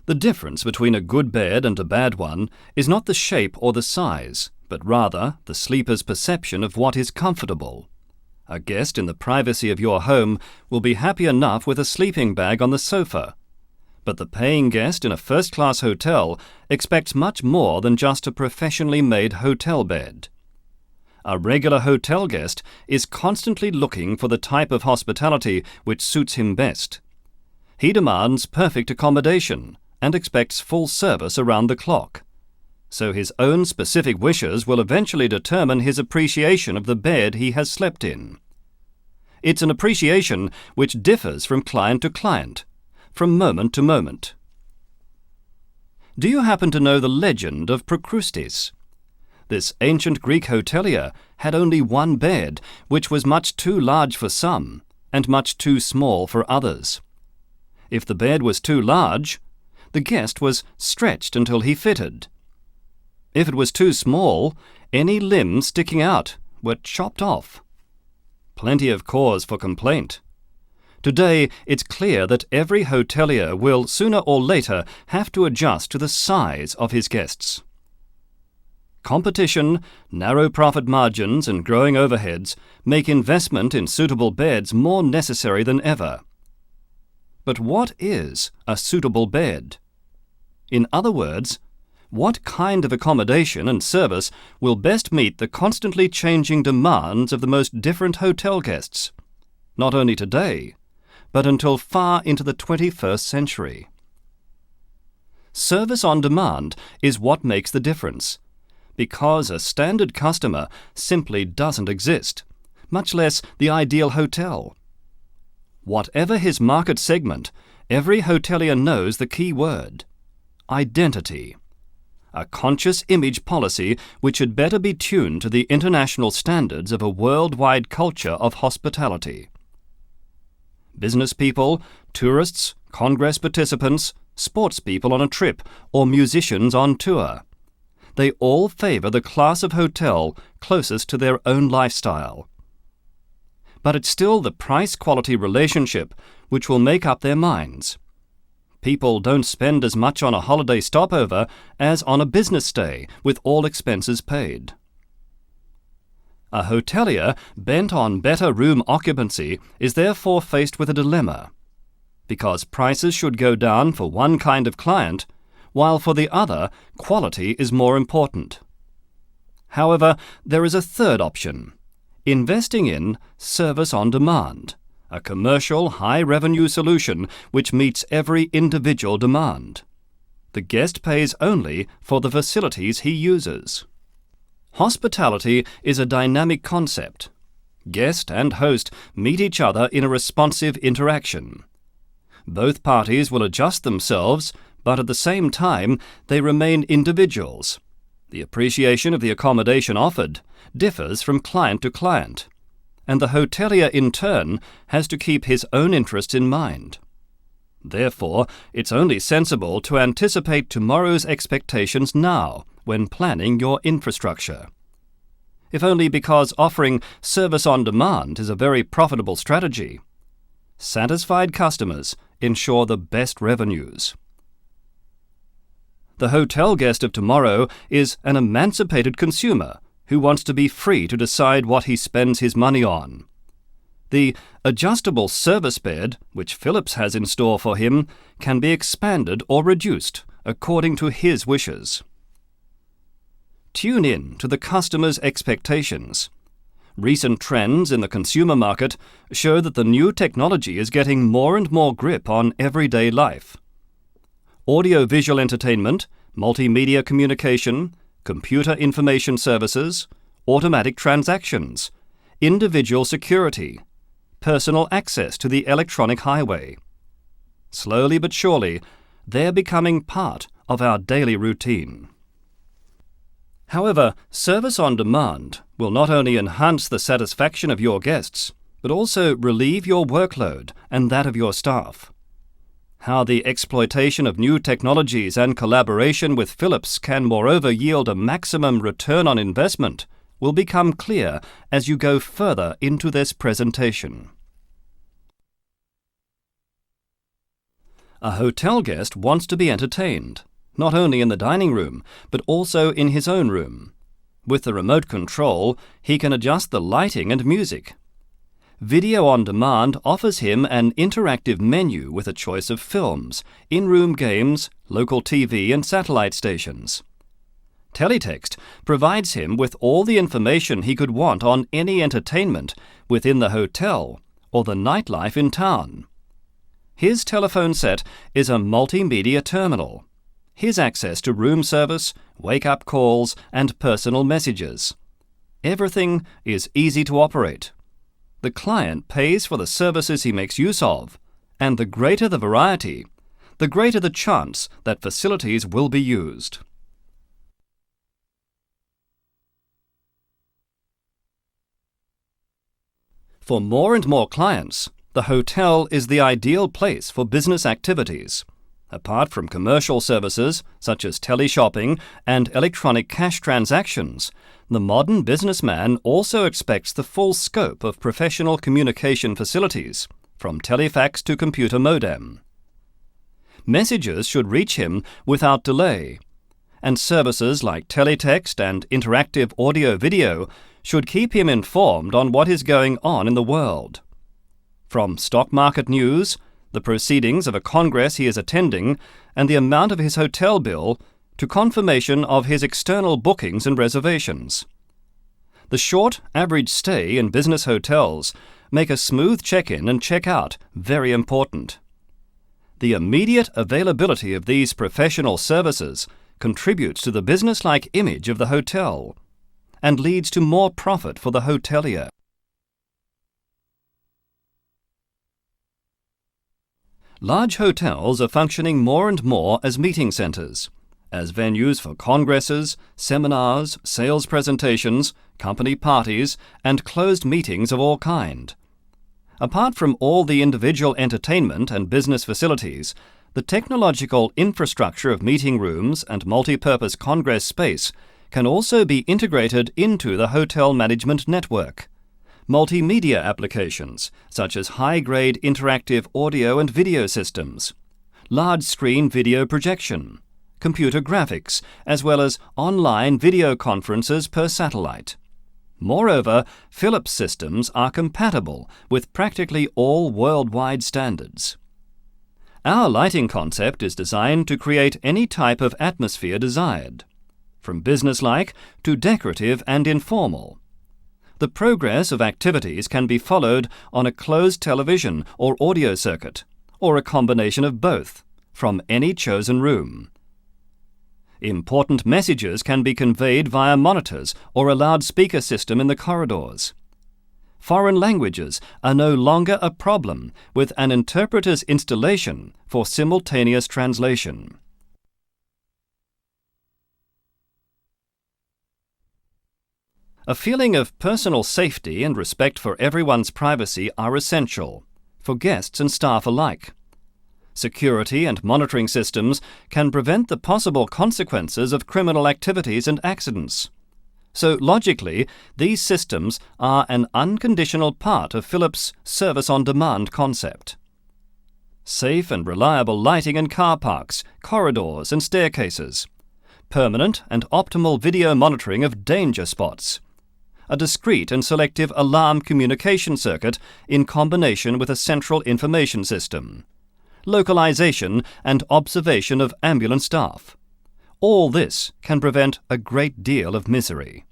The difference between a good bed and a bad one is not the shape or the size, but rather the sleeper's perception of what is comfortable. A guest in the privacy of your home will be happy enough with a sleeping bag on the sofa, but the paying guest in a first-class hotel expects much more than just a professionally made hotel bed. A regular hotel guest is constantly looking for the type of hospitality which suits him best. He demands perfect accommodation and expects full service around the clock. So his own specific wishes will eventually determine his appreciation of the bed he has slept in. It's an appreciation which differs from client to client, from moment to moment. Do you happen to know the legend of Procrustes? This ancient Greek hotelier had only one bed, which was much too large for some, and much too small for others. If the bed was too large, the guest was stretched until he fitted. If it was too small, any limbs sticking out were chopped off. Plenty of cause for complaint. Today, it's clear that every hotelier will sooner or later have to adjust to the size of his guests. Competition, narrow profit margins, and growing overheads make investment in suitable beds more necessary than ever. But what is a suitable bed? In other words, what kind of accommodation and service will best meet the constantly changing demands of the most different hotel guests, not only today, but until far into the 21st century? Service on demand is what makes the difference, because a standard customer simply doesn't exist, much less the ideal hotel. Whatever his market segment, every hotelier knows the key word: identity. A conscious image policy which had better be tuned to the international standards of a worldwide culture of hospitality. Business people, tourists, congress participants, sports people on a trip, or musicians on tour. They all favor the class of hotel closest to their own lifestyle. But it's still the price-quality relationship which will make up their minds. People don't spend as much on a holiday stopover as on a business stay, with all expenses paid. A hotelier bent on better room occupancy is therefore faced with a dilemma, because prices should go down for one kind of client, while for the other, quality is more important. However, there is a third option: investing in service on demand, a commercial high-revenue solution which meets every individual demand. The guest pays only for the facilities he uses. Hospitality is a dynamic concept. Guest and host meet each other in a responsive interaction. Both parties will adjust themselves, but at the same time they remain individuals. The appreciation of the accommodation offered differs from client to client, and the hotelier in turn has to keep his own interests in mind. Therefore, it's only sensible to anticipate tomorrow's expectations now when planning your infrastructure. If only because offering service on demand is a very profitable strategy. Satisfied customers ensure the best revenues. The hotel guest of tomorrow is an emancipated consumer who wants to be free to decide what he spends his money on. The adjustable service bed, which Philips has in store for him, can be expanded or reduced according to his wishes. Tune in to the customer's expectations. Recent trends in the consumer market show that the new technology is getting more and more grip on everyday life. Audio-visual entertainment, multimedia communication, computer information services, automatic transactions, individual security, personal access to the electronic highway. Slowly but surely, they're becoming part of our daily routine. However, service on demand will not only enhance the satisfaction of your guests, but also relieve your workload and that of your staff. How the exploitation of new technologies and collaboration with Philips can moreover yield a maximum return on investment will become clear as you go further into this presentation. A hotel guest wants to be entertained, not only in the dining room, but also in his own room. With the remote control, he can adjust the lighting and music. Video on Demand offers him an interactive menu with a choice of films, in-room games, local TV and satellite stations. Teletext provides him with all the information he could want on any entertainment within the hotel or the nightlife in town. His telephone set is a multimedia terminal. His access to room service, wake-up calls and personal messages. Everything is easy to operate. The client pays for the services he makes use of, and the greater the variety, the greater the chance that facilities will be used. For more and more clients, the hotel is the ideal place for business activities. Apart from commercial services such as teleshopping and electronic cash transactions, the modern businessman also expects the full scope of professional communication facilities, from telefax to computer modem. Messages should reach him without delay, and services like teletext and interactive audio-video should keep him informed on what is going on in the world. From stock market news, the proceedings of a congress he is attending, and the amount of his hotel bill, to confirmation of his external bookings and reservations. The short average stay in business hotels make a smooth check-in and check-out very important. The immediate availability of these professional services contributes to the business-like image of the hotel and leads to more profit for the hotelier. Large hotels are functioning more and more as meeting centers, as venues for congresses, seminars, sales presentations, company parties, and closed meetings of all kind. Apart from all the individual entertainment and business facilities, the technological infrastructure of meeting rooms and multi-purpose congress space can also be integrated into the hotel management network. Multimedia applications, such as high-grade interactive audio and video systems, large-screen video projection, computer graphics, as well as online video conferences per satellite. Moreover, Philips systems are compatible with practically all worldwide standards. Our lighting concept is designed to create any type of atmosphere desired, from businesslike to decorative and informal. The progress of activities can be followed on a closed television or audio circuit, or a combination of both, from any chosen room. Important messages can be conveyed via monitors or a loudspeaker system in the corridors. Foreign languages are no longer a problem with an interpreter's installation for simultaneous translation. A feeling of personal safety and respect for everyone's privacy are essential, for guests and staff alike. Security and monitoring systems can prevent the possible consequences of criminal activities and accidents. So, logically, these systems are an unconditional part of Philips' service-on-demand concept. Safe and reliable lighting in car parks, corridors and staircases. Permanent and optimal video monitoring of danger spots. A discrete and selective alarm communication circuit in combination with a central information system. Localization and observation of ambulance staff. All this can prevent a great deal of misery.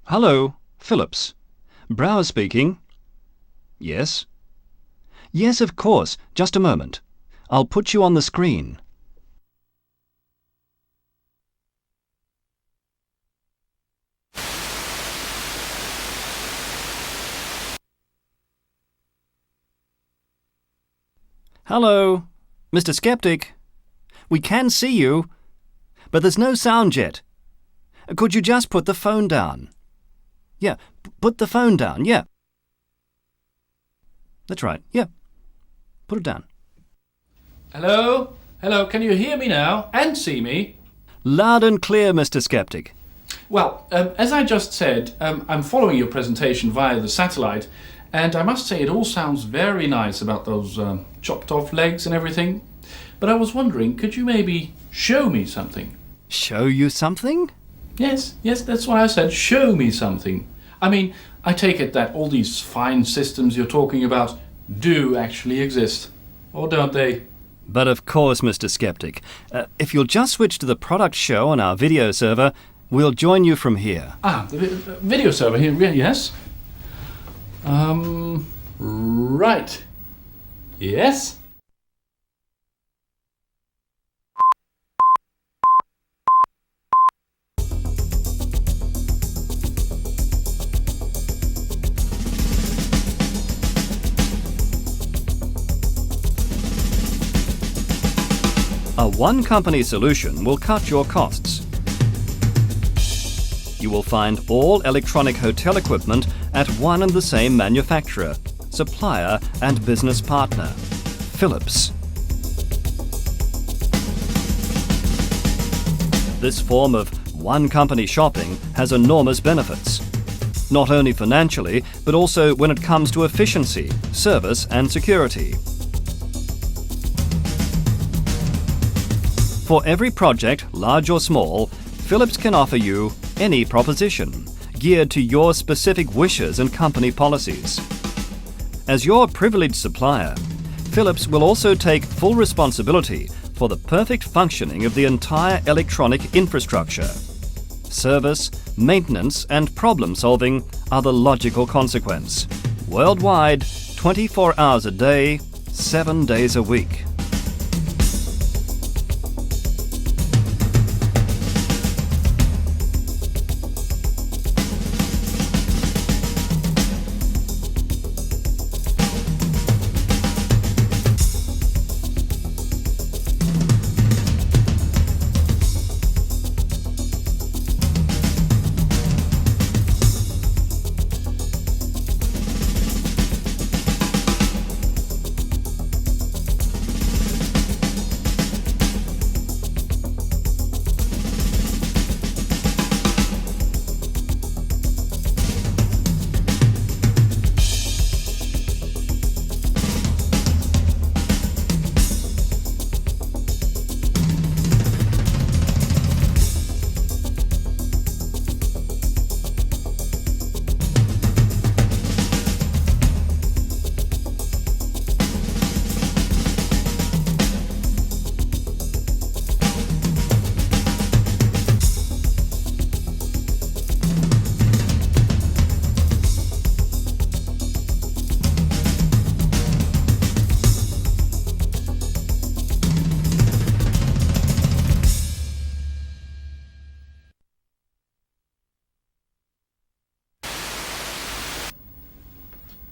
Hello, Philips. Brower speaking. Yes? Yes, of course. Just a moment. I'll put you on the screen. Hello, Mr. Skeptic. We can see you, but there's no sound yet. Could you just put the phone down? Yeah, put the phone down, yeah. That's right, yeah. Put it down. Hello? Hello, can you hear me now and see me? Loud and clear, Mr. Skeptic. Well, as I just said, I'm following your presentation via the satellite, And I must say it all sounds very nice about those chopped off legs and everything. But I was wondering, could you maybe show me something? Show you something? Yes, that's why I said show me something. I mean, I take it that all these fine systems you're talking about do actually exist. Or don't they? But of course, Mr. Skeptic. If you'll just switch to the product show on our video server, we'll join you from here. The video server here, yes? Right. Yes? A one-company solution will cut your costs. You will find all electronic hotel equipment at one and the same manufacturer, supplier and business partner, Philips. This form of one-company shopping has enormous benefits, not only financially, but also when it comes to efficiency, service and security. For every project, large or small, Philips can offer you any proposition geared to your specific wishes and company policies. As your privileged supplier, Philips will also take full responsibility for the perfect functioning of the entire electronic infrastructure. Service, maintenance and problem solving are the logical consequence. Worldwide, 24 hours a day, 7 days a week.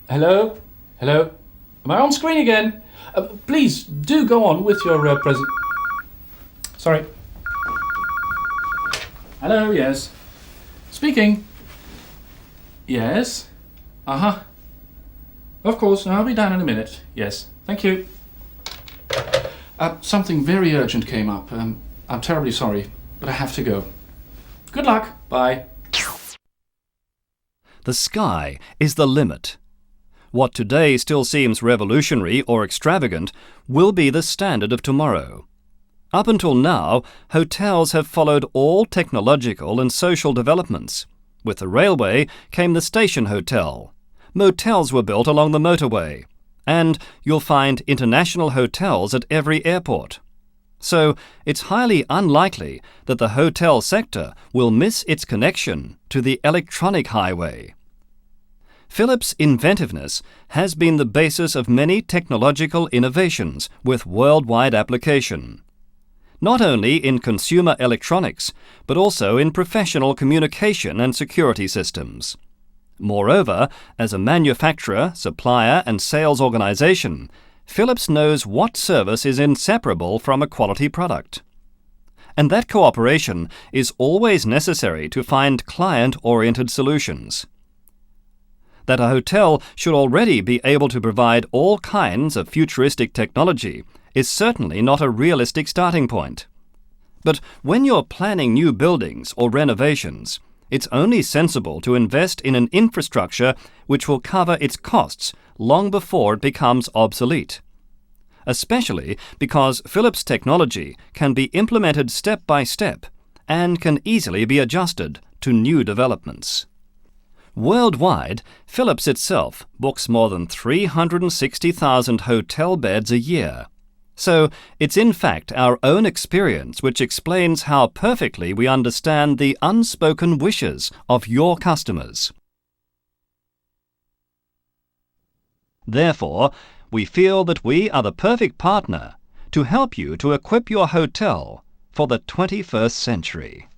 Hello? Hello? Am I on screen again? Please do go on with your present. Sorry. Hello, yes. Speaking. Yes. Uh-huh. Of course, I'll be down in a minute. Yes. Thank you. Something very urgent came up. I'm terribly sorry, but I have to go. Good luck. Bye. The sky is the limit. What today still seems revolutionary or extravagant will be the standard of tomorrow. Up until now, hotels have followed all technological and social developments. With the railway came the station hotel. Motels were built along the motorway. And you'll find international hotels at every airport. So it's highly unlikely that the hotel sector will miss its connection to the electronic highway. Philips' inventiveness has been the basis of many technological innovations with worldwide application, not only in consumer electronics, but also in professional communication and security systems. Moreover, as a manufacturer, supplier, and sales organization, Philips knows what service is inseparable from a quality product. And that cooperation is always necessary to find client-oriented solutions. That a hotel should already be able to provide all kinds of futuristic technology is certainly not a realistic starting point. But when you're planning new buildings or renovations, It's only sensible to invest in an infrastructure which will cover its costs long before it becomes obsolete. Especially because Philips technology can be implemented step by step and can easily be adjusted to new developments. Worldwide, Philips itself books more than 360,000 hotel beds a year. So it's in fact our own experience which explains how perfectly we understand the unspoken wishes of your customers. Therefore, we feel that we are the perfect partner to help you to equip your hotel for the 21st century.